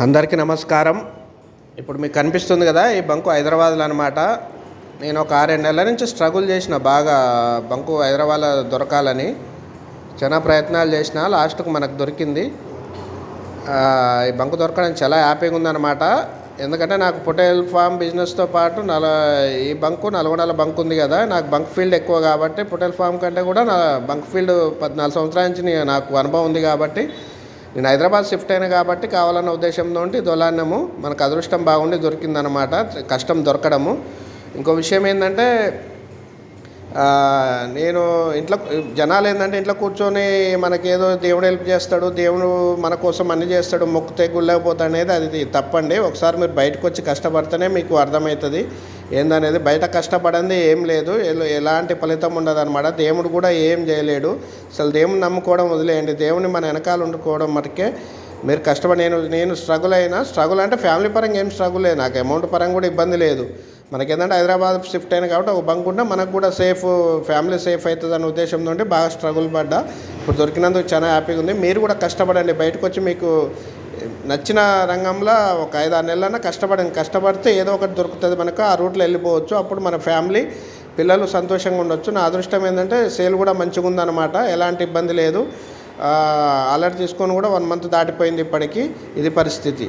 అందరికీ నమస్కారం. ఇప్పుడు మీకు కనిపిస్తుంది కదా, ఈ బంకు హైదరాబాద్లో అనమాట. నేను ఒక 6-7 నెలల నుంచి స్ట్రగుల్ చేసిన, బాగా బంకు హైదరాబాద్లో దొరకాలని చాలా ప్రయత్నాలు చేసిన. లాస్ట్కు మనకు దొరికింది. ఈ బంకు దొరకడం చాలా హ్యాపీగా ఉందన్నమాట. ఎందుకంటే నాకు పొటేల్ ఫామ్ బిజినెస్తో పాటు ఈ బంకు నల్గొండల బంక్ ఉంది కదా, నాకు బంక్ ఫీల్డ్ ఎక్కువ కాబట్టి పొటేల్ ఫామ్ కంటే కూడా నా బంక్ ఫీల్డ్ 14 సంవత్సరాల నుంచి నాకు అనుభవం ఉంది కాబట్టి నేను హైదరాబాద్ షిఫ్ట్ అయినా కాబట్టి కావాలన్న ఉద్దేశంతో దొలాన్నము మనకు అదృష్టం బాగుండి దొరికిందనమాట. కష్టం దొరకడము. ఇంకో విషయం ఏంటంటే, నేను జనాలు ఏంటంటే ఇంట్లో కూర్చొని మనకేదో దేవుడు హెల్ప్ చేస్తాడు, దేవుడు మన కోసం అన్ని చేస్తాడు, మొక్కుతే గుళ్ళకపోతాడు అనేది అది తప్పండి. ఒకసారి మీరు బయటకు వచ్చి కష్టపడితేనే మీకు అర్థమవుతుంది ఏందనేది. బయట కష్టపడింది ఏం లేదు, ఎలాంటి ఫలితం ఉండదు అనమాట. దేవుడు కూడా ఏం చేయలేడు. అసలు దేవుని నమ్ముకోవడం వదిలేయండి, దేవుని మన వెనకాల ఉండుకోవడం మటుకే మీరు కష్టపడి. నేను స్ట్రగుల్ అంటే ఫ్యామిలీ పరంగా ఏం స్ట్రగుల్ లేదు, నాకు అమౌంట్ పరంగా కూడా ఇబ్బంది లేదు. మనకేంటంటే హైదరాబాద్ షిఫ్ట్ అయినా కాబట్టి ఒక బంక్ ఉంటే మనకు కూడా సేఫ్, ఫ్యామిలీ సేఫ్ అవుతుంది అనే ఉద్దేశంతో బాగా స్ట్రగుల్ పడ్డా. ఇప్పుడు దొరికినందుకు చాలా హ్యాపీగా ఉంది. మీరు కూడా కష్టపడండి. బయటకు వచ్చి మీకు నచ్చిన రంగంలో ఒక 5-6 నెలలన్నా కష్టపడితే ఏదో ఒకటి దొరుకుతుంది మనకు. ఆ రూట్లో వెళ్ళిపోవచ్చు. అప్పుడు మన ఫ్యామిలీ పిల్లలు సంతోషంగా ఉండొచ్చు. నా అదృష్టం ఏంటంటే సేల్ కూడా మంచిగా ఉందన్నమాట, ఎలాంటి ఇబ్బంది లేదు. అలర్ట్ తీసుకొని కూడా 1 మంత్ దాటిపోయింది ఇప్పటికీ. ఇది పరిస్థితి.